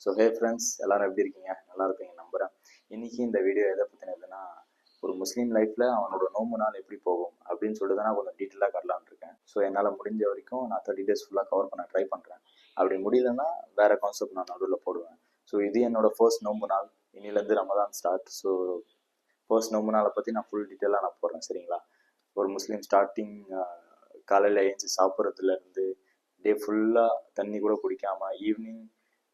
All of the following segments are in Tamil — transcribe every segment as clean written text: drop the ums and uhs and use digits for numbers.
ஸோ ஹே ஃப்ரெண்ட்ஸ், எல்லோரும் எப்படி இருக்கீங்க? நல்லா இருப்பீங்க நம்புகிறேன். இன்றைக்கி இந்த வீடியோ எதை பற்றினதுன்னா, ஒரு முஸ்லீம் லைஃப்பில் அவனோட நோம்பு நாள் எப்படி போகும் அப்படின்னு சொல்லிட்டு தான் நான் கொஞ்சம் டீட்டெயிலாக காட்டலான்னு இருக்கேன். ஸோ என்னால் முடிஞ்ச வரைக்கும் நான் 30 days ஃபுல்லாக கவர் பண்ண ட்ரை பண்ணுறேன். அப்படி முடியலன்னா வேறு கான்செப்ட் நான் நடுவில் போடுவேன். ஸோ இது என்னோடய ஃபர்ஸ்ட் நோம்பு நாள். இன்னிலேருந்து ரமதான் ஸ்டார்ட். ஸோ ஃபர்ஸ்ட் நோம்பு நாளை பற்றி நான் ஃபுல் டீட்டெயிலாக நான் போடுறேன், சரிங்களா? ஒரு முஸ்லீம் ஸ்டார்டிங் காலையில் எழுந்து சாப்பிட்றதுலேருந்து டே ஃபுல்லாக தண்ணி கூட குடிக்காமல் ஈவினிங்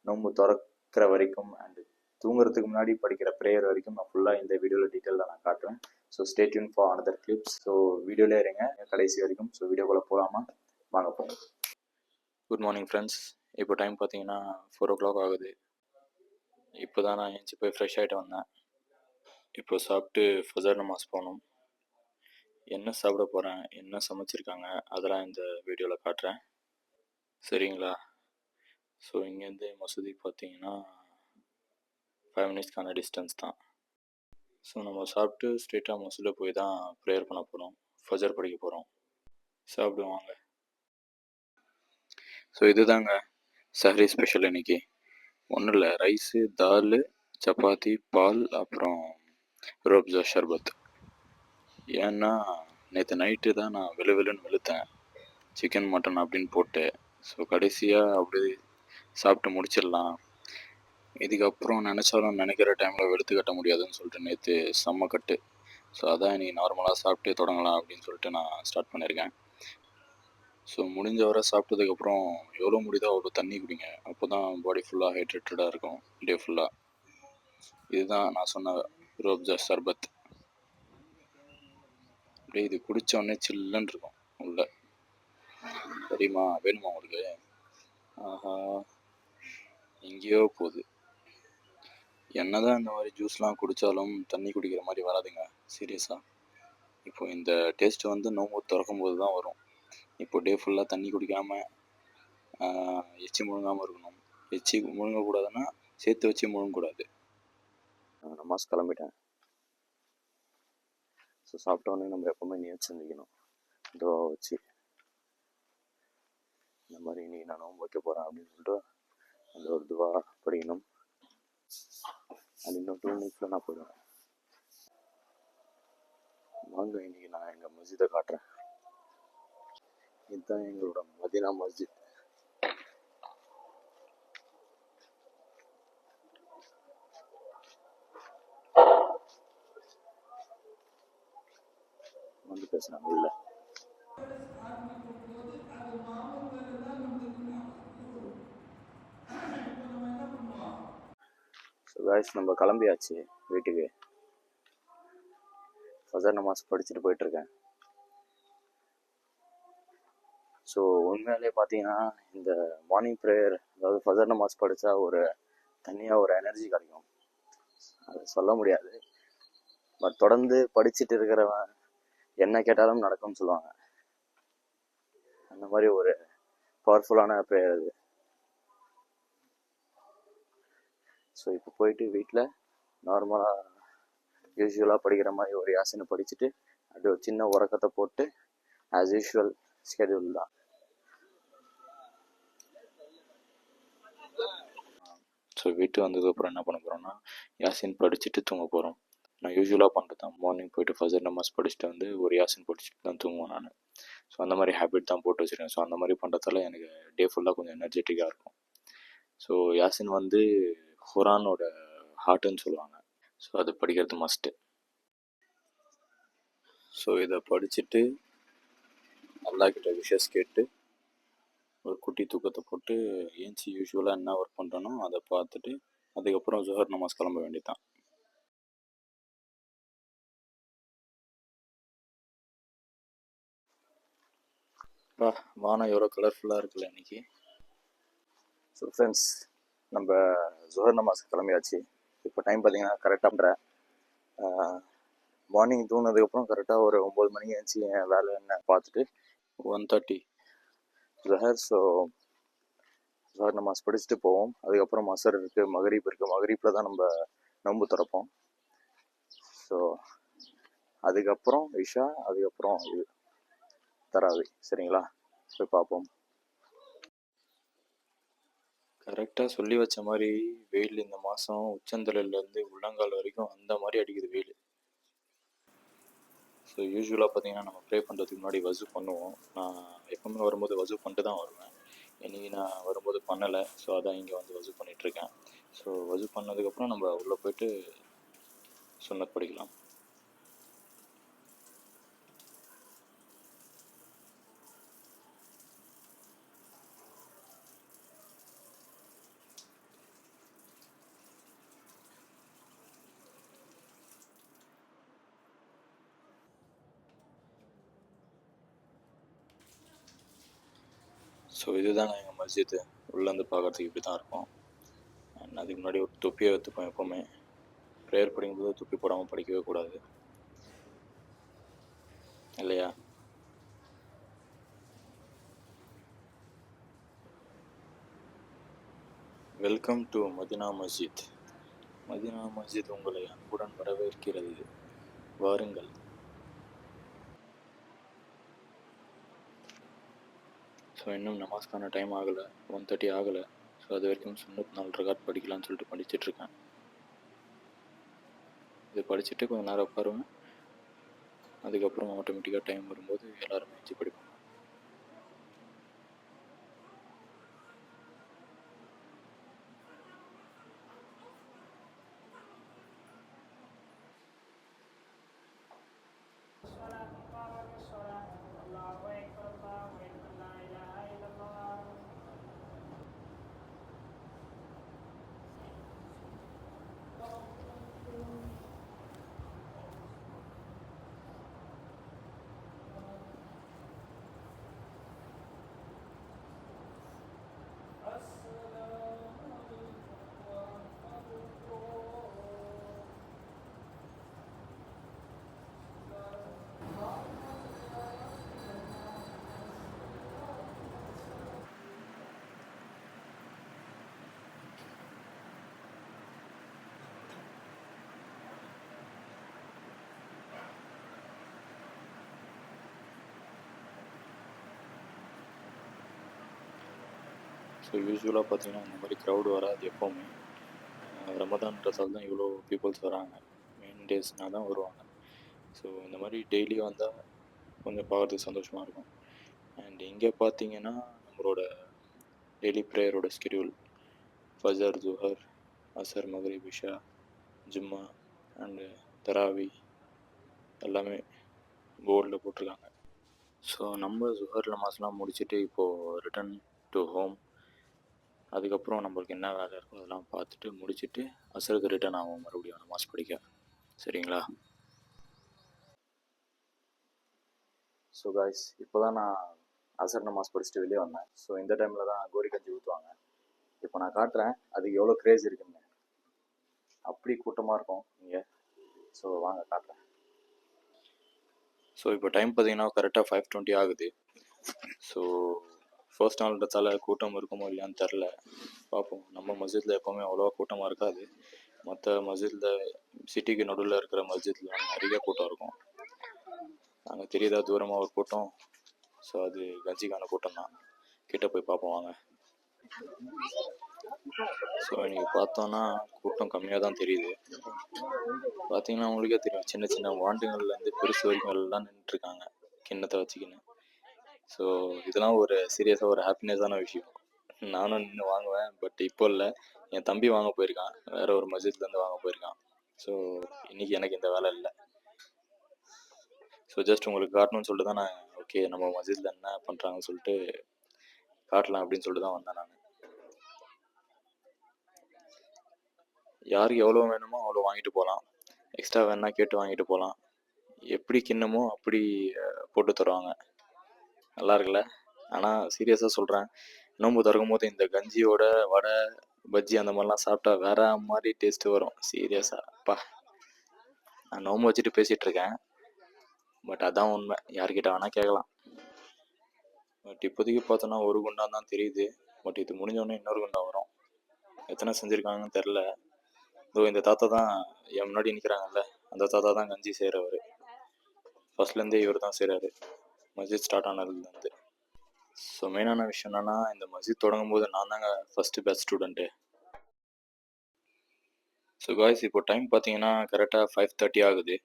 நோம்பு திறக்கிற வரைக்கும் அண்டு தூங்குறதுக்கு முன்னாடி படிக்கிற ப்ரேயர் வரைக்கும் நான் ஃபுல்லாக இந்த வீடியோவில் டீட்டெயிலாக நான் காட்டுறேன். So stay tuned for another clips. So வீடியோலே இருங்க கடைசி வரைக்கும். ஸோ வீடியோக்குள்ளே போகலாமா? வாங்க போங்க. Good morning friends. இப்போ டைம் பார்த்தீங்கன்னா 4 o'clock ஆகுது. இப்போ தான் நான் எழுந்துச்சி போய் ஃப்ரெஷ் ஆகிட்டு வந்தேன். இப்போ சாப்பிட்டு ஃபஜர் நமாஸ் போகணும். என்ன சாப்பிட போகிறேன், என்ன சமைச்சிருக்காங்க, அதெல்லாம் இந்த வீடியோவில் காட்டுறேன், சரிங்களா? ஸோ இங்கேருந்து மசூதி பார்த்தீங்கன்னா 5 minutesக்கான டிஸ்டன்ஸ் தான். ஸோ நம்ம சாப்பிட்டு ஸ்ட்ரெயிட்டாக மசூதியில் போய் தான் ப்ரேயர் பண்ண போகிறோம், ஃபஜர் படிக்க போகிறோம். சாப்பிடுவாங்க. ஸோ இதுதாங்க சஹரி ஸ்பெஷல் இன்னைக்கு. ஒன்றும் இல்லை, ரைஸு, தால், சப்பாத்தி, பால், அப்புறம் ரோப்ஜா ஷர்பத். ஏன்னா நேற்று நைட்டு தான் நான் வெளுன்னு வெளுத்தேன், சிக்கன் மட்டன் அப்படின்னு போட்டு. ஸோ கடைசியாக அப்படி சாப்பிட்டு முடிச்சிடலாம், இதுக்கப்புறம் நினச்சாலும் நினைக்கிற டைமில் வெளுத்து கட்ட முடியாதுன்னு சொல்லிட்டு நேற்று செம்ம கட்டு. ஸோ அதான் நீ நார்மலாக சாப்பிட்டே தொடங்கலாம் அப்படின்னு சொல்லிட்டு நான் ஸ்டார்ட் பண்ணியிருக்கேன். ஸோ முடிஞ்ச வரை சாப்பிட்டதுக்கப்புறம் எவ்வளோ முடியுதோ அவ்வளோ தண்ணி குடிங்க. அப்போ தான் பாடி ஃபுல்லாக ஹைட்ரேட்டடாக இருக்கும் டே ஃபுல்லாக. இதுதான் நான் சொன்ன ரோப்ஜா சர்பத். அப்படியே இது குடித்தோடனே சில்லுன்னு இருக்கும் உள்ள. தெரியுமா? வேணுமா உங்களுக்கு? ஆஹா, எங்கேயோ போகுது. என்னதான் இந்த மாதிரி ஜூஸ்லாம் குடித்தாலும் தண்ணி குடிக்கிற மாதிரி வராதுங்க, சீரியஸாக. இப்போ இந்த டேஸ்ட்டு வந்து நோம்பு திறக்கும் போது தான் வரும். இப்போ டே ஃபுல்லாக தண்ணி குடிக்காமல் எச்சி முழுங்காமல் இருக்கணும். எச்சி முழுங்கக்கூடாதுன்னா சேர்த்து வச்சு முழுங்கக்கூடாது. நமாஸ் கிளம்பிட்டேன். ஸோ சாப்பிட்டோன்னே நம்ம எப்போவுமே நியத்து செஞ்சுக்கணும், துவா வச்சு. இந்த மாதிரி நீ நான் நோம்பு வைக்க போகிறேன் அப்படின்னு சொல்லிட்டு அந்த ஒரு துவா படிக்கணும். அது இன்னும் 2 minutesல நான் போயிடுவேன். வாங்க, இன்னைக்கு நான் எங்கள் மஸ்ஜிதை காட்டுறேன். இதுதான் எங்களோட மதீனா மஸ்ஜித். வந்து பேசுகிறாங்க இல்லை. ஸோ காய்ஸ், நம்ம கிளம்பியாச்சு வீட்டுக்கு. ஃபஜர் நமாஸ் படிச்சுட்டு போயிட்டுருக்கேன். ஸோ உண்மையிலே பார்த்தீங்கன்னா இந்த மார்னிங் ப்ரேயர், அதாவது ஃபஜர் நமாஸ் படித்தா ஒரு தனியாக ஒரு எனர்ஜி கிடைக்கும், அது சொல்ல முடியாது. பட் தொடர்ந்து படிச்சுட்டு இருக்கிறவன் என்ன கேட்டாலும் நடக்கும்னு சொல்லுவாங்க. அந்த மாதிரி ஒரு பவர்ஃபுல்லான ப்ரேயர் அது. ஸோ இப்போ போயிட்டு வீட்டில் நார்மலாக யூஸ்வலாக படிக்கிற மாதிரி ஒரு யாசினை படிச்சுட்டு அப்படி ஒரு சின்ன உறக்கத்தை போட்டு ஆஸ் யூஷுவல் ஸ்கெடியூல் தான். ஸோ வீட்டுக்கு வந்ததுக்கப்புறம் என்ன பண்ண போகிறோம்னா யாசின் படிச்சுட்டு தூங்க போகிறோம். நான் யூஸ்வலாக பண்ணுறது தான். மார்னிங் போயிட்டு ஃபஜர் நமாஸ் படிச்சுட்டு வந்து ஒரு யாசின் படிச்சுட்டு தான் தூங்குவேன் நான். ஸோ அந்த மாதிரி ஹேபிட் தான் போட்டு வச்சுருக்கேன். ஸோ அந்த மாதிரி பண்ணுறதால எனக்கு டே ஃபுல்லாக கொஞ்சம் எனர்ஜெட்டிக்காக இருக்கும். ஸோ யாசின் வந்து குரானோட ஹார்ட்டுன்னு சொல்லுவாங்க. ஸோ அது படிக்கிறது மஸ்ட்டு. ஸோ இதை படிச்சுட்டு அல்லாஹ்கிட்ட விஷஸ் கேட்டு ஒரு குட்டி தூக்கத்தை போட்டு ஏஞ்சி யூஸ்வலாக என்ன ஒர்க் பண்ணுறனோ அதை பார்த்துட்டு அதுக்கப்புறம் ஜுஹர் நமாஸ் கிளம்ப வேண்டியதான். வானம் எவ்வளோ கலர்ஃபுல்லாக இருக்குல்ல இன்னைக்கு. ஸோ ஃப்ரெண்ட்ஸ், நம்ம ஜுஹர் நமாஸ் கிளம்பியாச்சு. இப்போ டைம் பார்த்தீங்கன்னா கரெக்டாக மார்னிங் தூங்கினதுக்கப்புறம் கரெக்டாக ஒரு 9 மணிக்கு ஏஞ்சி என் வேலை என்ன பார்த்துட்டு 1:30 ஜுஹர். ஸோ ஜுஹர் நமாஸ் படிச்சுட்டு போவோம். அதுக்கப்புறம் அசர் இருக்குது, மகரீப் இருக்குது. மகரீப்பில் தான் நம்ம நோன்பு திறப்போம். ஸோ அதுக்கப்புறம் இஷா, அதுக்கப்புறம் இது தராவி, சரிங்களா? போய் பார்ப்போம். கரெக்டாக சொல்லி வச்ச மாதிரி வெயில் இந்த மாதம் உச்சந்தலையிலேருந்து உள்ளங்கால் வரைக்கும் அந்த மாதிரி அடிக்குது வெயில். ஸோ யூஸ்வலாக பார்த்தீங்கன்னா நம்ம ப்ரே பண்ணுறதுக்கு முன்னாடி வசூ பண்ணுவோம். நான் எப்பவுமே வரும்போது வசூ பண்ணிட்டு தான் வருவேன். இன்றைக்கி நான் வரும்போது பண்ணலை. ஸோ அதான் இங்கே வந்து வசூ பண்ணிகிட்ருக்கேன். ஸோ வசூ பண்ணதுக்கப்புறம் நம்ம உள்ளே போய்ட்டு சுன்னத் படிக்கலாம். ஸோ இதுதாங்க எங்கள் மஸ்ஜித்து. உள்ளேருந்து பார்க்குறதுக்கு இப்படி தான் இருக்கும். அதுக்கு முன்னாடி ஒரு தொப்பியை வைத்துப்போம் எப்போவுமே. ப்ரேயர் படிக்கும்போது தொப்பி போடாமல் படிக்கவே கூடாது இல்லையா? Welcome to Madina Masjid. மதினா மஸ்ஜித் உங்களை அன்புடன் வரவேற்கிறது. வாருங்கள். ஸோ இன்னும் நமாஸ்க்கான டைம் ஆகலை, 1:30 ஆகலை. ஸோ அது வரைக்கும் சுன்னத் 4 ரகாத் படிக்கலாம்னு சொல்லிட்டு படிச்சிட்ருக்கேன். இது படிச்சுட்டு கொஞ்சம் நேரம் உட்காருவேன். அதுக்கப்புறம் ஆட்டோமேட்டிக்காக டைம் வரும்போது எல்லாருமே வச்சு படிப்பாங்க. ஸோ யூஸ்வலாக பார்த்தீங்கன்னா இந்த மாதிரி க்ரௌடு வராது எப்போவுமே. ரமதான்றதால தான் இவ்வளோ பீப்புள்ஸ் வராங்க. மெயின் டேஸ்னால் தான் வருவாங்க. ஸோ இந்த மாதிரி டெய்லி வந்தால் கொஞ்சம் பார்க்குறதுக்கு சந்தோஷமாக இருக்கும். அண்ட் இங்கே பார்த்தீங்கன்னா நம்மளோட daily ப்ரேயரோட schedule Fajr, ஜுஹர், Asr, Maghrib, Isha, Jumma and தராவி எல்லாமே போர்டில் போட்டிருக்காங்க. ஸோ நம்ம ஜுஹர் நமாஸ்லாம் முடிச்சுட்டு இப்போது ரிட்டன் டு ஹோம். அதுக்கப்புறம் நம்மளுக்கு என்ன வேலை இருக்கோ அதெல்லாம் பார்த்துட்டு முடிச்சுட்டு அசருக்கு ரிட்டன் ஆகும் மறுபடியும் நமாஸ் படிக்க. சரிங்களா? ஸோ காய்ஸ், இப்போ தான் நான் அசர் நமாஸ் படிச்சுட்டு வெளியே வந்தேன். ஸோ இந்த டைமில் தான் கோரி கஞ்சி ஊற்றுவாங்க. இப்போ நான் காட்டுறேன் அதுக்கு எவ்வளோ க்ரேஸ் இருக்குன்னு. அப்படி கூட்டமாக இருக்கும் இங்கே. ஸோ வாங்க காட்டுறேன். ஸோ இப்போ டைம் பார்த்தீங்கன்னா கரெக்டாக 5:20 ஆகுது. ஸோ ஃபர்ஸ்ட் நாள்ன்றதால கூட்டம் இருக்குமோ இல்லையான்னு தெரில, பார்ப்போம். நம்ம மஸ்ஜிதில் எப்போவுமே அவ்வளோவா கூட்டமாக இருக்காது. மற்ற மஸ்ஜிதில் சிட்டிக்கு நடுவில் இருக்கிற மஸ்ஜித்லாம் நிறைய கூட்டம் இருக்கும். அங்கே தெரியுதா தூரமாக ஒரு கூட்டம்? ஸோ அது கஞ்சிக்கான கூட்டம் தான். கிட்ட போய் பார்ப்போம் வாங்க. ஸோ இன்றைக்கி பார்த்தோன்னா கூட்டம் கம்மியாக தான் தெரியுது. பார்த்தீங்கன்னா உங்களுக்கே தெரியும், சின்ன சின்ன வாண்டுங்கள்லேருந்து பெருசு வரைக்கும் எல்லாம் நின்றுட்டுருக்காங்க கிண்ணத்தை வச்சுக்கின்னு. ஸோ இதெல்லாம் ஒரு சீரியஸாக ஒரு ஹாப்பினஸான விஷயம். நானும் நின்று வாங்குவேன், பட் இப்போ இல்லை. என் தம்பி வாங்க போயிருக்கான், வேற ஒரு மஸ்ஜித்லேருந்து வாங்க போயிருக்கான். ஸோ இன்றைக்கி எனக்கு இந்த வேலை இல்லை. ஸோ ஜஸ்ட் உங்களுக்கு காட்டணும்னு சொல்லிட்டு தான் நான், ஓகே நம்ம மஸ்ஜிதில் என்ன பண்ணுறாங்கன்னு சொல்லிட்டு காட்டலாம் அப்படின்னு சொல்லிட்டு தான் வந்தேன் நான். யாருக்கு எவ்வளோ வேணுமோ அவ்வளோ வாங்கிட்டு போகலாம். எக்ஸ்ட்ரா வேணா கேட்டு வாங்கிட்டு போகலாம். எப்படி கிண்ணமோ அப்படி போட்டு தருவாங்க. நல்லா இருக்குல்ல? ஆனால் சீரியஸாக சொல்கிறேன், நோன்பு திறக்கும் போது இந்த கஞ்சியோட வடை, பஜ்ஜி அந்த மாதிரிலாம் சாப்பிட்டா வேற மாதிரி டேஸ்ட்டு வரும். சீரியஸாக அப்பா, நான் நோன்பு வச்சுட்டு பேசிகிட்டு இருக்கேன், பட் அதான் உண்மை. யார்கிட்ட வேணால் கேட்கலாம். பட் இப்போதைக்கு பார்த்தோன்னா ஒரு குண்டான் தான் தெரியுது. பட் இது முடிஞ்சோடனே இன்னொரு குண்டான் வரும். எத்தனை செஞ்சுருக்காங்கன்னு தெரில. இதோ இந்த தாத்தா தான் என் முன்னாடி நிற்கிறாங்கல்ல, அந்த தாத்தா தான் கஞ்சி செய்கிறவர். ஃபர்ஸ்ட்லேருந்தே இவர் தான் செய்கிறாரு, மஸ்ஜித் ஸ்டார்ட் ஆனதுலேருந்து. ஸோ மெயினான விஷயம் என்னென்னா, இந்த மஸ்ஜித் தொடங்கும்போது நான் தாங்க first batch student. So guys இப்போ டைம் பார்த்தீங்கன்னா கரெக்டாக 5:30 ஆகுது.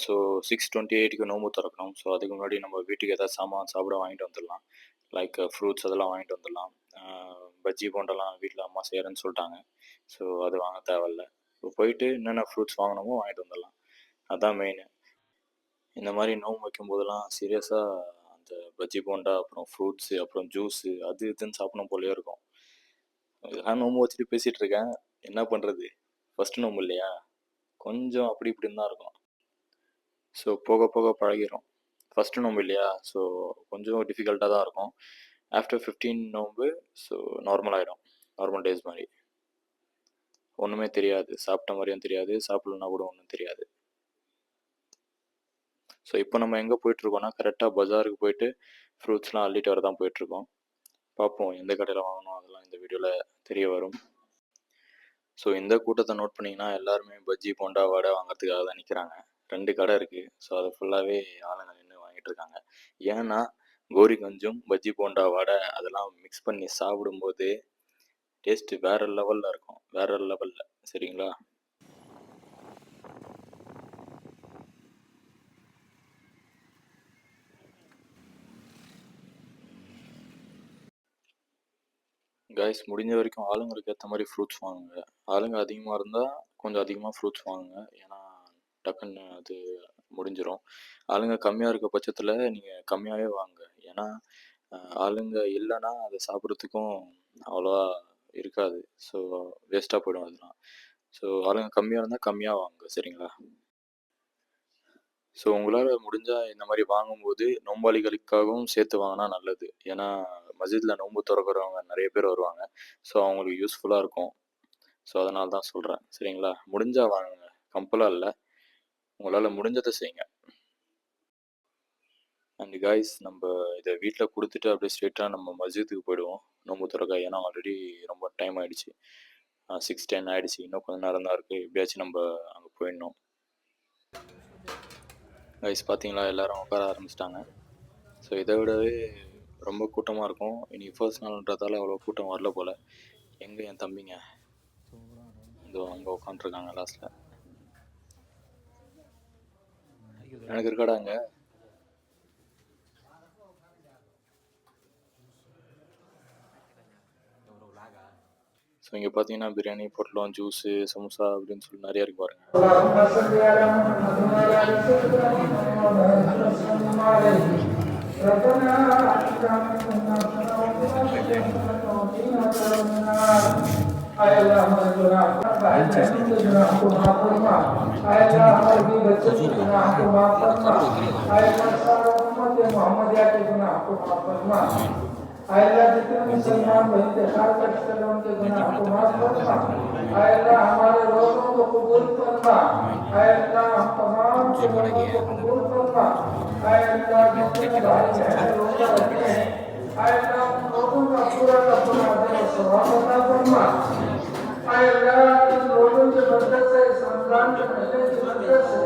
ஸோ 6:28க்கு நோம்பு திறக்கணும். ஸோ அதுக்கு முன்னாடி நம்ம வீட்டுக்கு ஏதாவது சாமான் சாப்பிட வாங்கிட்டு வந்துடலாம். லைக் ஃப்ரூட்ஸ் அதெல்லாம் வாங்கிட்டு வந்துடலாம். பஜ்ஜி போண்டெல்லாம் வீட்டில் அம்மா செய்கிறேன்னு சொல்லிட்டாங்க. ஸோ அது வாங்க தேவையில்ல. இப்போ போயிட்டு என்னென்ன ஃப்ரூட்ஸ் வாங்கினோமோ வாங்கிட்டு வந்துடலாம். அதுதான் மெயின். இந்த மாதிரி நோம்பு வைக்கும்போதெல்லாம் சீரியஸாக அந்த பஜ்ஜி போண்டா, அப்புறம் ஃப்ரூட்ஸு, அப்புறம் ஜூஸு அது இதுன்னு சாப்பிடணும் போலயே இருக்கும். இதெல்லாம் நோம்பு வச்சுட்டு பேசிகிட்டு இருக்கேன். என்ன பண்ணுறது, ஃபஸ்ட்டு நோம்பு இல்லையா, கொஞ்சம் அப்படி இப்படின்னு தான் இருக்கும். ஸோ போக போக பழகிடும். ஃபஸ்ட்டு நோம்பு இல்லையா, ஸோ கொஞ்சம் டிஃபிகல்ட்டாக தான் இருக்கும். ஆஃப்டர் 15 நோம்பு ஸோ நார்மல் ஆகிடும். நார்மல் டேஸ் மாதிரி ஒன்றுமே தெரியாது. சாப்பிட்ட மாதிரியும் தெரியாது, சாப்பிட்லன்னா கூட ஒன்றும் தெரியாது. ஸோ இப்போ நம்ம எங்கே போயிட்டுருக்கோன்னா, கரெக்டாக பஜாருக்கு போயிட்டு ஃப்ரூட்ஸ்லாம் அள்ளிட்டு வர தான் போயிட்டுருக்கோம். பார்ப்போம் எந்த கடையில் வாங்கணும், அதெல்லாம் இந்த வீடியோவில் தெரிய வரும். ஸோ இந்த கூட்டத்தை நோட் பண்ணிங்கன்னா எல்லாருமே பஜ்ஜி போண்டா வடை வாங்குறதுக்காக தான் நிற்கிறாங்க. 2 கடை இருக்குது. ஸோ அது ஃபுல்லாகவே ஆளுங்க நின்று வாங்கிட்டு இருக்காங்க. ஏன்னா கோரி கஞ்சும் பஜ்ஜி போண்டா வடை அதெல்லாம் மிக்ஸ் பண்ணி சாப்பிடும்போது டேஸ்ட்டு வேறு லெவலில் இருக்கும். வேறு லெவலில். சரிங்களா? கைஸ் முடிஞ்ச வரைக்கும் ஆளுங்களுக்கு ஏற்ற மாதிரி ஃப்ரூட்ஸ் வாங்குங்க. ஆளுங்க அதிகமாக இருந்தால் கொஞ்சம் அதிகமாக ஃப்ரூட்ஸ் வாங்குங்க. ஏன்னா டக்குன்னு அது முடிஞ்சிடும். ஆளுங்க கம்மியாக இருக்க பட்சத்தில் நீங்கள் கம்மியாகவே வாங்குங்க. ஏன்னா ஆளுங்க இல்லைன்னா அதை சாப்பிட்றதுக்கும் அவ்வளோவா இருக்காது. ஸோ வேஸ்ட்டாக போயிடும் அதெல்லாம். ஸோ ஆளுங்க கம்மியாக இருந்தால் கம்மியாக வாங்குங்க. சரிங்களா? ஸோ உங்களால் முடிஞ்சால் இந்த மாதிரி வாங்கும்போது நோம்பாளிகளுக்காகவும் சேர்த்து வாங்கினா நல்லது. ஏன்னா மஸ்ஜிதில் நோன்பு திறக்கிறவங்க நிறைய பேர் வருவாங்க. ஸோ அவங்களுக்கு யூஸ்ஃபுல்லாக இருக்கும். ஸோ அதனால தான் சொல்கிறேன். சரிங்களா? முடிஞ்சால் வாங்குங்க, கம்பலாக இல்லை. உங்களால் முடிஞ்சதை செய்யுங்க. அண்ட் காய்ஸ், நம்ம இதை வீட்டில் கொடுத்துட்டு அப்படியே ஸ்ட்ரெயிட்டாக நம்ம மஸ்ஜிதுக்கு போயிடுவோம் நோன்பு திறக்க. ஏன்னா ஆல்ரெடி ரொம்ப டைம் ஆகிடுச்சு. 6:10 ஆகிடுச்சு. இன்னும் கொஞ்சம் நேரம் தான் இருக்குது. எப்படியாச்சும் நம்ம அங்கே போயிடணும். கைஸ் பார்த்தீங்களா, எல்லோரும் உட்கார ஆரம்பிச்சிட்டாங்க. ஸோ இதை விடவே ரொம்ப கூட்டமாக இருக்கும். இன்றைக்கி ஃபர்ஸ்ட் நாள்ன்றதால அவ்வளோ கூட்டம் வரல போல். எங்கே என் தம்பிங்க இதோ அங்கே உட்காந்துருக்காங்க லாஸ்ட்டில். எனக்கு இருக்காடா அங்கே. ஸோ இங்கே பார்த்தீங்கன்னா பிரியாணி, பொட்டலம், ஜூஸு, சமோசா அப்படின்னு சொல்லி நிறையா இருக்கு பாருங்க. अल्लाह जितने मुसलमान इंतखाब करते हैं उनके गुनाह को माफ फरमा। अल्लाह हमारे रोज़ों को कबूल फरमा। अल्लाह हम तमाम के रोज़ों को कबूल फरमा। अल्लाह जितने भाई बहन रोज़ा रखते हैं अल्लाह उन लोगों का पूरा अजर और सवाब अता फरमा। अल्लाह इन रोज़ों के बरकत से, इस रमज़ान के महीने की बरकत से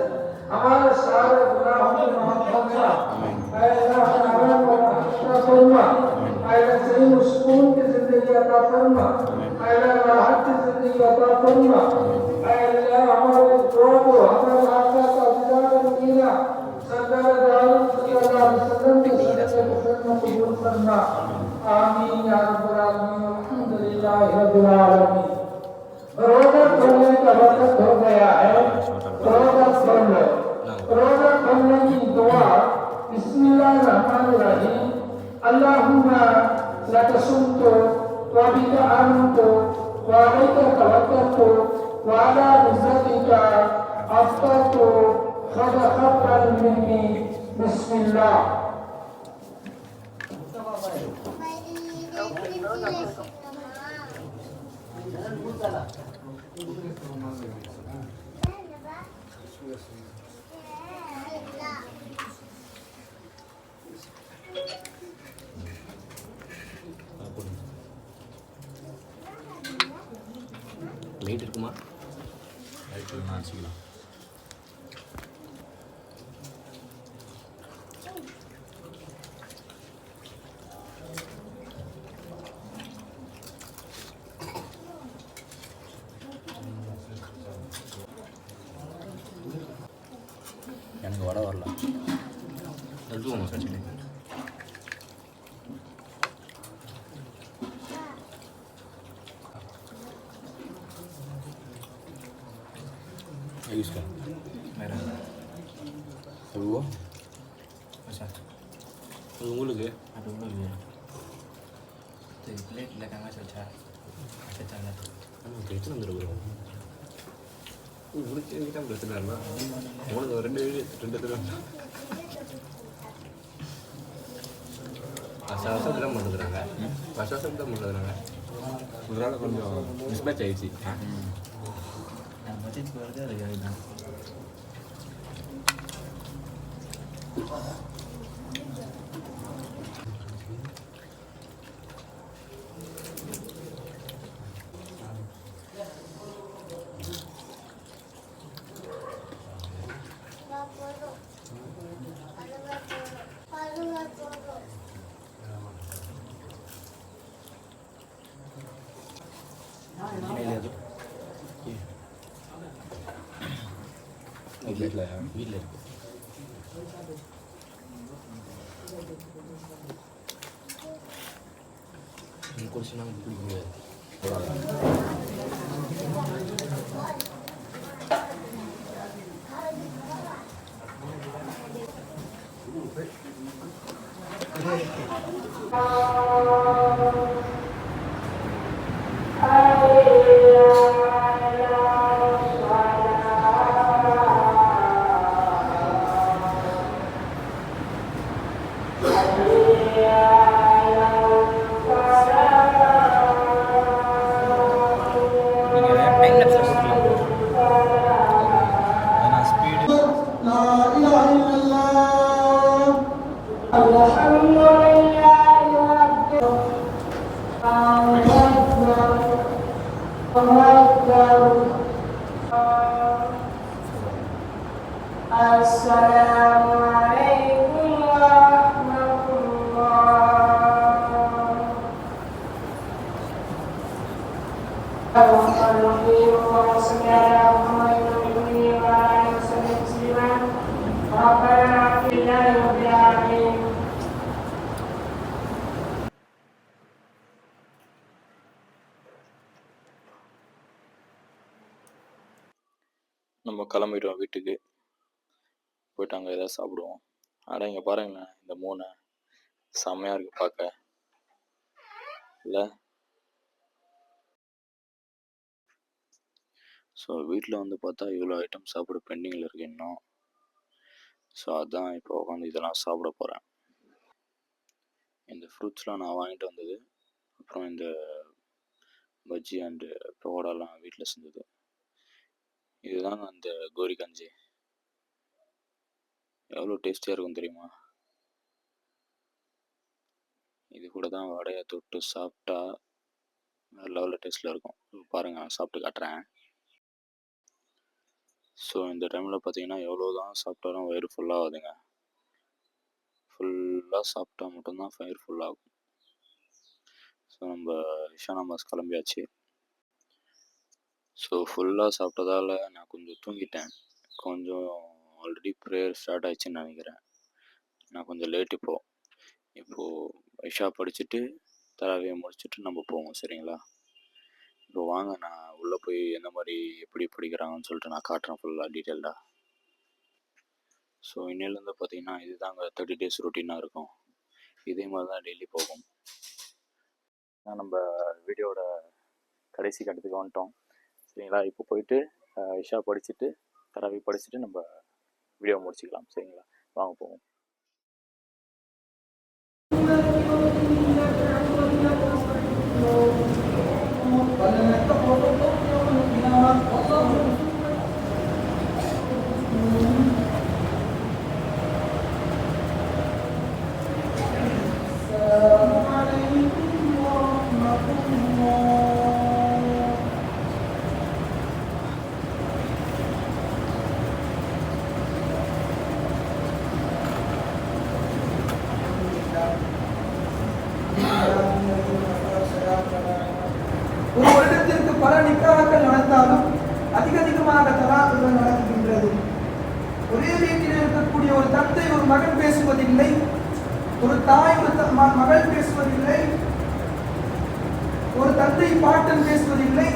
हमारे सारे गुनाहों को माफ फरमा। अल्लाह हमारा अता फरमा। अल्लाह सही सुकून की जिंदगी अता फरमा। अल्लाह राहत की जिंदगी अता फरमा। अल्लाह हमारे दुआ को हमारे आका का दीदार मदीना सरदार आलम सल्लल्लाहु अलैहि वसल्लम की सन्नत को कबूल फरमा। आमीन या रब्बल आलमीन। अल्हम्दुलिल्लाह रब्बिल आलमीन। रोज़ा खोलने का वक्त हो गया है। रोज़ा खोल लो। रोज़ा खोलने की दुआ बिस्मिल्लाहिर्रहमानिर्रहीम। अल्लाहुम्मा लक सुम्तु व बिका आमन्तु व अलैका तवक्कलतु व अला रिज़्क़िका अफ़्तरतु फ़तक़ब्बल मिन्नी बिस्मिल्लाह। லைட் இருக்குமா? லைட் இல்லைனா வச்சுக்கலாம். எடுத்துக்கோங்க சச்சினே. Ayos ka? Meron. Sabi ko? Masa? Ulog eh? Ulog eh. Ito plate lang ang sacha. Sacha na to. Ano? Ito lang dalawa. Ulit kita bertenar lah. Mau rendah. Pasal bilang mau terangkan. Pasal bilang mau terangkan. Udara கொஞ்சம் மிஸ்மேட்ச் ஆயிடுச்சு. பட்ஜெட் போகிறது அது தான். வீட்டில் இருக்கு. குடிச்சுனா குடிக்க முடியாது. நம்ம கிளம்பிடுவோம் வீட்டுக்கு. போயிட்டு அங்கே ஏதாவது சாப்பிடுவோம். ஆனால் இங்கே பாருங்களேன், இந்த மூணை செம்மையாக இருக்குது பார்க்க இல்லை? ஸோ வீட்டில் வந்து பார்த்தா இவ்வளோ ஐட்டம் சாப்பிட பெண்டிங்கில் இருக்கு இன்னும். ஸோ அதான் இப்போ உட்காந்து இதெல்லாம் சாப்பிட போகிறேன். இந்த ஃப்ரூட்ஸ்லாம் நான் வாங்கிட்டு வந்தது. அப்புறம் இந்த பஜ்ஜி அண்டு பக்கோடாலாம் வீட்டில் செஞ்சது. இதுதாங்க அந்த கோரி கஞ்சி. எவ்வளோ டேஸ்டியாக இருக்கும் தெரியுமா? இது கூட தான் வடையை தொட்டு சாப்பிட்டா வேறு லெவலில் டேஸ்ட்டில் இருக்கும். பாருங்கள், சாப்பிட்டு காட்டுறேன். ஸோ இந்த டைமில் பார்த்தீங்கன்னா எவ்வளோ தான் சாப்பிட்டாலும் வயிறு ஃபுல்லாகுதுங்க. ஃபுல்லாக சாப்பிட்டா மட்டும்தான் வயிறு ஃபுல்லாகும். ஸோ நம்ம இஷா நமாஸ் கிளம்பியாச்சு. ஸோ ஃபுல்லாக சாப்பிட்டதால் நான் கொஞ்சம் தூங்கிட்டேன். கொஞ்சம் ஆல்ரெடி ப்ரேயர் ஸ்டார்ட் ஆயிடுச்சுன்னு நினைக்கிறேன். நான் கொஞ்சம் லேட் இப்போது இஷா படிச்சுட்டு தராவியை முடிச்சுட்டு நம்ம போவோம், சரிங்களா? இப்போ வாங்க, நான் உள்ளே போய் எந்த மாதிரி எப்படி படிக்கிறாங்கன்னு சொல்லிட்டு நான் காட்டுறேன் ஃபுல்லாக டீட்டெயில்டாக. ஸோ இன்னிலேருந்து பார்த்தீங்கன்னா இதுதாங்க 30 days ரொட்டீனாக இருக்கும். இதே மாதிரி தான் டெய்லி போகும். நம்ம வீடியோட கடைசி கட்டத்துக்கு வந்துட்டோம், சரிங்களா? இப்போ போயிட்டு இஷா படிச்சுட்டு தராவி படிச்சுட்டு நம்ம வீடியோ முடிச்சுக்கலாம், சரிங்களா? வாங்க போவோம். ஒரு வருடத்திற்கு பல நிக்காஹ்கள் நடந்தாலும் அதிகமாக தலாக்குகள் நடக்கின்றது. ஒரே வீட்டில் இருக்கக்கூடிய ஒரு தந்தை ஒரு மகன் பேசுவதில்லை, ஒரு தாய் ஒரு மகள் பேசுவதில்லை, ஒரு தந்தை பாட்டன் பேசுவதில்லை,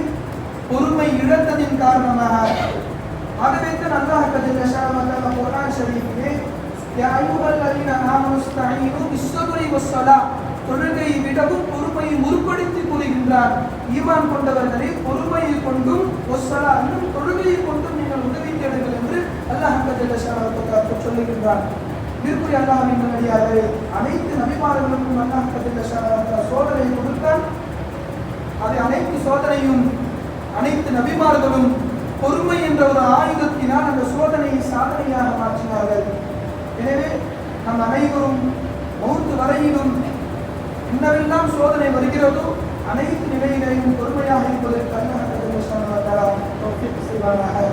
பொறுமை இழந்ததின் காரணமாக. ஆகவே தான் அல்லாஹ் ஜல்ல ஷானஹு குர்ஆன் ஷரீஃபிலே யா அய்யுஹல்லதீன ஆமனு இஸ்தஈனு பிஸ்ஸப்ரி வஸ்ஸலாஹ், தொழுகையை விடவும் பொறுமையை முற்படுத்தி கூறுகின்றார். ஈமான் கொண்டவர்களே, பொறுமையை கொண்டும் வஸ்ஸலாஹ் என்னும் தொழுகையை கொண்டும் நீங்கள் உதவி தேடுங்கள் என்று அல்லாஹ் ஜல்ல ஷானஹு சொல்லுகின்றார். திருக்குறள் அல்லாஹ்வின் நல்லடியார்களே, அனைத்து நபிமார்களுக்கும் அல்லாஹ் ஜல்ல ஷானஹு சோதனை கொடுத்தான். அது அனைத்து சோதனையும் அனைத்து நபிமார்களும் பொறுமை என்ற ஒரு ஆயுதத்தினால் அந்த சோதனையை சாதனையாக மாற்றினார்கள். எனவே நம் அனைவரும் மௌத்து வரையிலும் இன்னவெல்லாம் சோதனை வருகிறதோ அனைத்து நிலையிலையும் பொறுமையாக இருப்பதற்கு அல்லாஹ் தௌஃபீக் செய்வானாக.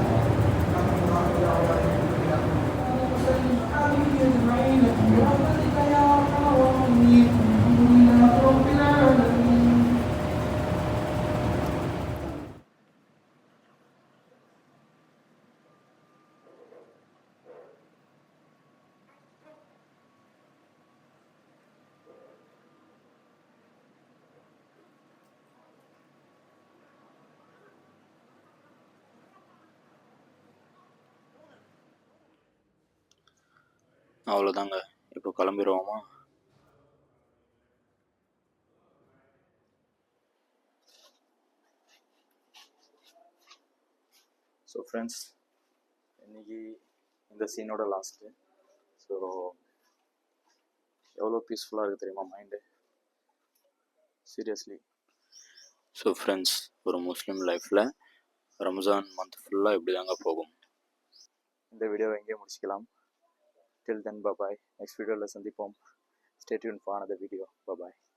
அவ்வளோதாங்க, இப்போ கிளம்பிடுவோமா? ஸோ ஃப்ரெண்ட்ஸ், இன்னைக்கு இந்த சீனோட லாஸ்ட்டு. ஸோ எவ்வளோ பீஸ்ஃபுல்லாக இருக்குது தெரியுமா மைண்டு, சீரியஸ்லி. ஸோ ஃப்ரெண்ட்ஸ், ஒரு முஸ்லீம் லைஃப்பில் ரம்ஜான் மந்த் ஃபுல்லாக இப்படி தாங்க போகும். இந்த வீடியோவை எங்கேயே முடிச்சிக்கலாம். Till then, bye bye. Next video, let's sandipom. Stay tuned for another video. Bye bye.